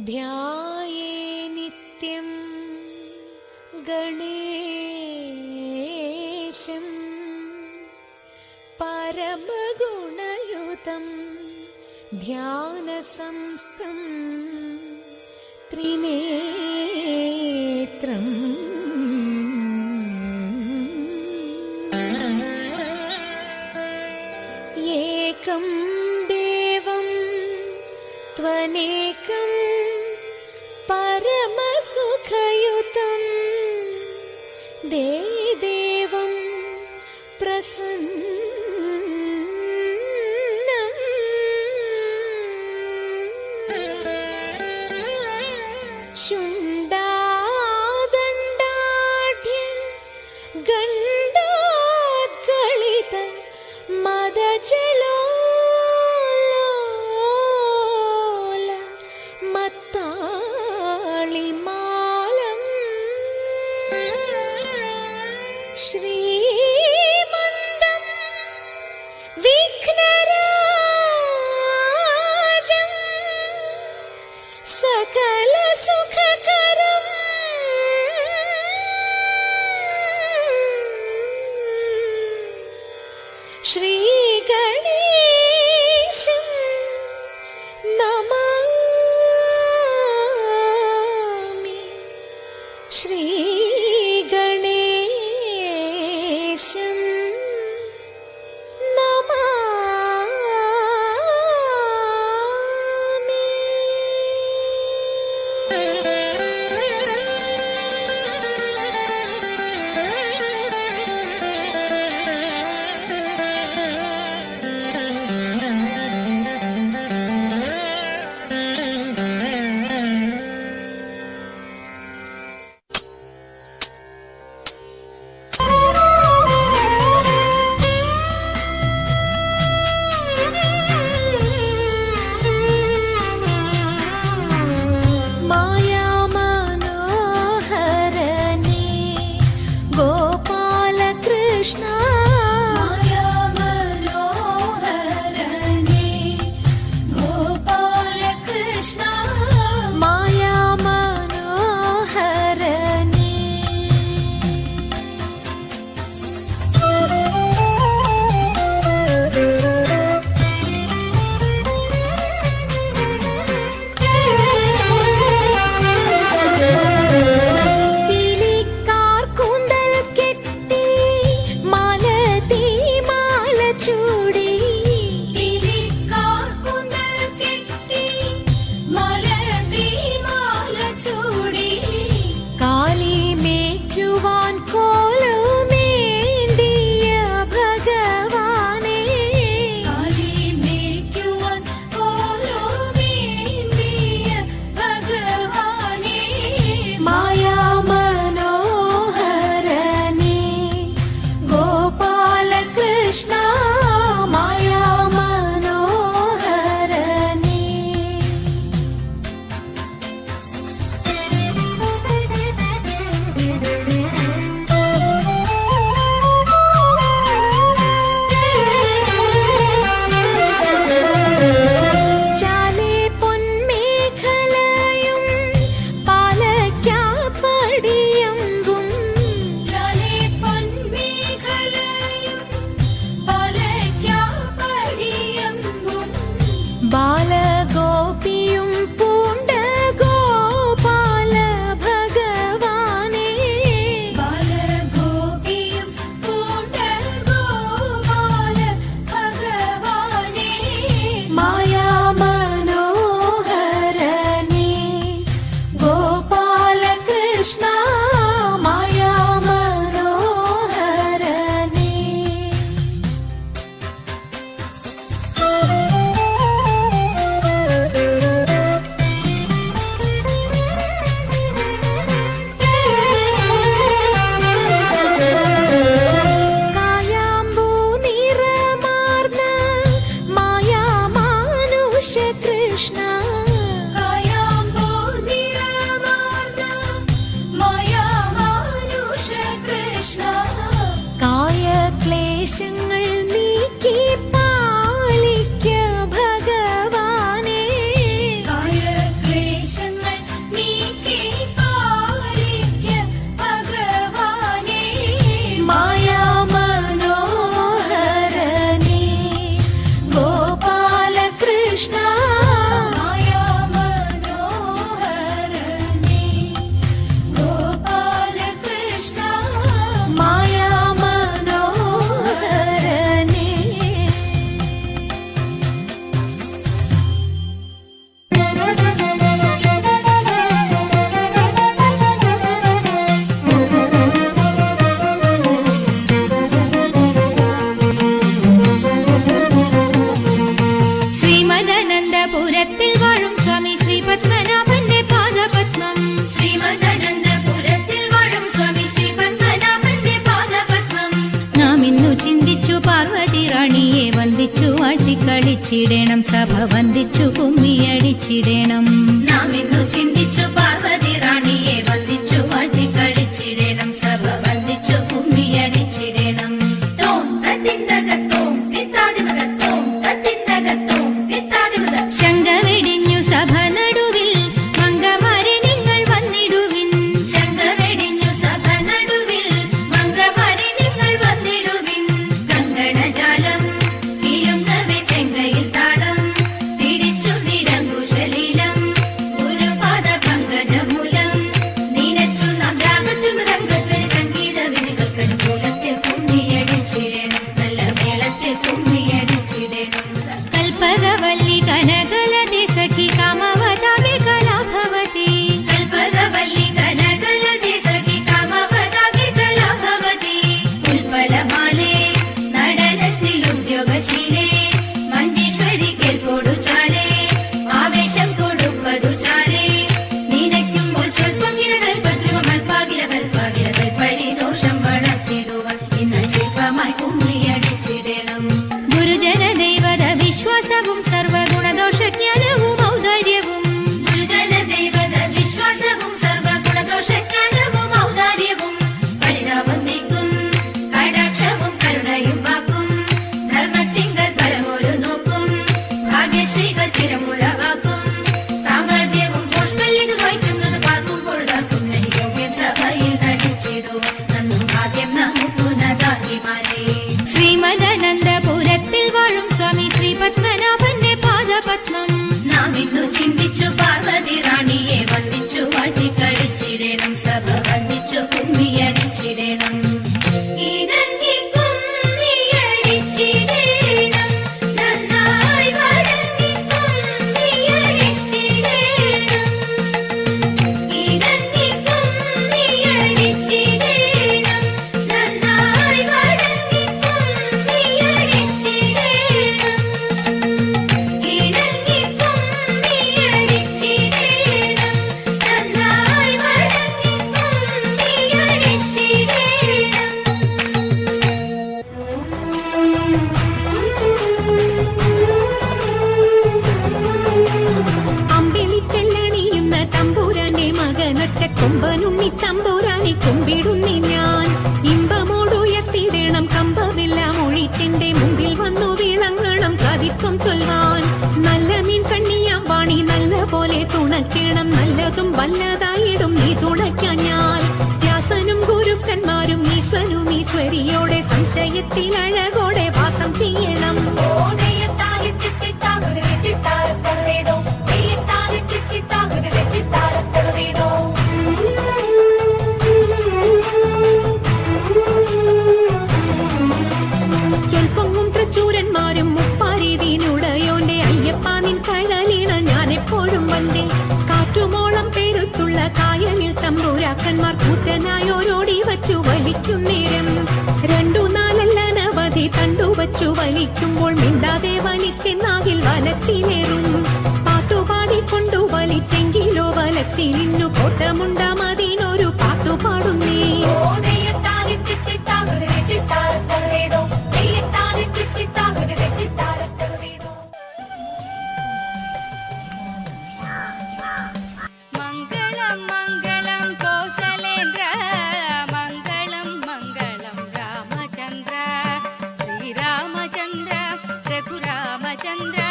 ധ്യായേ നിത്യം ഗണേശം പരമഗുണയുതം ധ്യാനസംസ്ഥം ത്രിനേത്രം ഏകം ദേവം ത്വനേകം പരമസുഖയുതം ദേവം പ്രസന്നം ശുണ്ഡാദണ്ഡാഢ്യ ഗണ്ഡോദ്ഗളിത മദജലോല മത്താളിമാലം ശ്രീമന്തം വിഘ്നരാജം സകല സുഖകരം ശ്രീഗണേശം നമാമി ശ്രീഗണേശം നമാമി. കളിച്ചിടണം, സഭ വന്ദിച്ചു കുമ്മിയടിച്ചിടണം. നാം ഇന്നു ചിന്തിച്ചു പാർവതി റാണിയെ വന്ദിച്ചു വാഴ്ത്തി കളിച്ചിടണം, സഭ വന്ദിച്ചു കുമ്മിയടിച്ചിടണം. തോം തത്തിന്തകത്തോം തിത്താതിമൃതത്തോം തത്തിന്തകത്തോം തിത്താതിമൃത. ശങ്ക വെടിഞ്ഞു സഭ നടുവിൽ മംഗമാരെ നിങ്ങൾ വന്നിടുവിൻ. ശങ്ക വെടിഞ്ഞു സഭ നടുവിൽ മംഗമാരെ നിങ്ങൾ വന്നിടുവിൻ. കങ്കണജാലം കിലുങ്ങവെ ചെങ്കയിൽ താളം പിടിച്ചു നിരങ്കുശലീലം ഗുരുപാദ പങ്കജമൂലം നീനച്ചു നാം രാഗത്തിൽ മൃദംഗധ്വനി സംഗീത വിനുകൾക്കനുകൂലത്തിൽ കുമ്മിയടിച്ചിടണം, നല്ല മേളത്തിൽ കുമ്മിയടിച്ചിടണം. കൽപ്പകവല്ലി കനകലതി സഖി കാമവതാതി കലാഭവതി. കൽപ്പകവല്ലി കനകലതി സഖി കാമവതാതി കലാഭവതി. ഉൽപ്പലമാലേ നടനത്തിൽ ഉദ്യോഗശീലേ മഞ്ജീശ്വരി കേൾപ്പോടു ചാലേ ആവേശം കൊടുപ്പതു ചാലേ നീനയ്ക്കുമ്പോൾ ചൊൽപ്പൊങ്ങിന കൽപ്പദ്രുവ മൽപ്പാകില കൽപ്പാകില കൽപ്പരിദോഷം വളർത്തിടുവാൻ ഇന്ന് ശില്പമായി കുമ്മിയടിച്ചിടണം. ഗുരുജന ദൈവത വിശ്വാസവും സർവഗുണദോഷജ്ഞാനവും ഔദാര്യവും. ഗുരുജന ദൈവത വിശ്വാസവും സർവഗുണദോഷജ്ഞാനവും ഔദാര്യവും പരിതാപം നീക്കും കടാക്ഷവും കരുണയും വാക്കും ധർമ്മത്തിങ്കൽ പരമൊരു നോക്കും ഭാഗ്യശ്രീകൾ ചിരമുളവാക്കും സാമ്രാജ്യവും പുഷ്പല്ലിത് വഹിക്കുന്നത് പാർക്കുമ്പോൾ തർക്കും യോഗ്യം സഭയിൽ നടിച്ചിടും നന്നും ഭാഗ്യം നമുക്കു നദാന്തിമാരേ. ശ്രീമദനന്ദപുരത്തിൽ വാഴും സ്വാമി ശ്രീ പത്മനാഭന്റെ പാദപത്മം. നാം ഇന്നു ചിന്തിച്ചു പാർവതി റാണിയെ വന്ദിച്ചു വാഴ്ത്തി കളിച്ചിടണം, സഭ വന്ദിച്ചു കുമ്മിയടിച്ചിടണം. ഇണങ്ങി കുമ്മിയടിച്ചിടണം, നന്നായി വഴങ്ങി കുമ്മിയടിച്ചിടണം. ഇണങ്ങി കുമ്മിയടിച്ചിടണം, നന്നായി വഴങ്ങി കുമ്മിയടിച്ചിടണം. ഇണങ്ങി കുമ്മിയടിച്ചിടണം, നന്നായി വഴങ്ങി കുമ്മിയടിച്ചിടണം. അമ്പിളിത്തെല്ലണിയുന്ന തമ്പുരാന്റെ മകനൊറ്റ കൊമ്പനുണ്ണി തമ്പുരാനെ കുമ്പിടുന്നി ഞാൻ. ഇമ്പമോടുയർത്തിടണം കമ്പമില്ല മൊഴിച്ചെന്റെ മുമ്പിൽ വന്നു വിളങ്ങണം കവിത്വം ചൊൽവാൻ. നല്ല മീൻ കണ്ണിയാം വാണി നല്ല പോലെ തുണയ്ക്കണം, നല്ലതും വല്ലതായിടും നീ തുണയ്ക്കാൻ ഞാൻ. വ്യാസനും ഗുരുക്കന്മാരും ഈശ്വരും ഈശ്വരിയോടെ സംശയത്തിൽ അഴകോടെ വാസം ചെയ്യണം. ചൊൽപ്പൊങ്ങും തൃച്ചൂരന്മാരും മുപ്പാരീതിനുടയോന്റെ അയ്യപ്പ നിൻ കഴലിണ ഞാൻ എപ്പോഴും വந்தേ. കാറ്റുമോളം പേരുത്തുള്ള കായലിൽ തമ്പുരാക്കന്മാർ കൂറ്റനായോരോടി വച്ചു വലിക്കും നേരം. 2-4 അനവധി തണ്ടുവച്ചു വലിക്കുമ്പോൾ മിണ്ടാതെ വലിച്ചെന്നാകിൽ വലച്ചിലേറും. പാട്ടുപാടിക്കൊണ്ടു വലിച്ചെങ്കിലോ വലച്ചിലിന്നു കോട്ടമുണ്ടാമതിനൊരു പാട്ടുപാടുന്നേ. മംഗളം മംഗളം കോസലേന്ദ്ര മംഗളം മംഗളം രാമചന്ദ്ര ശ്രീരാമചന്ദ്ര രഘുരാമചന്ദ്ര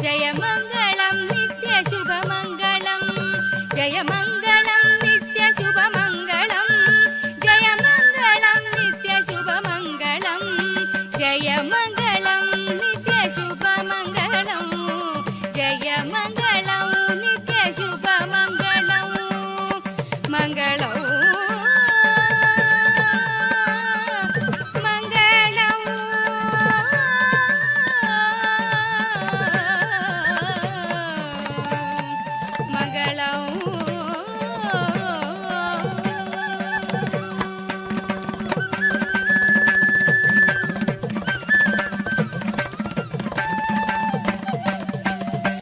ജയമംഗളം നിത്യശുഭമംഗളം ജയമംഗളം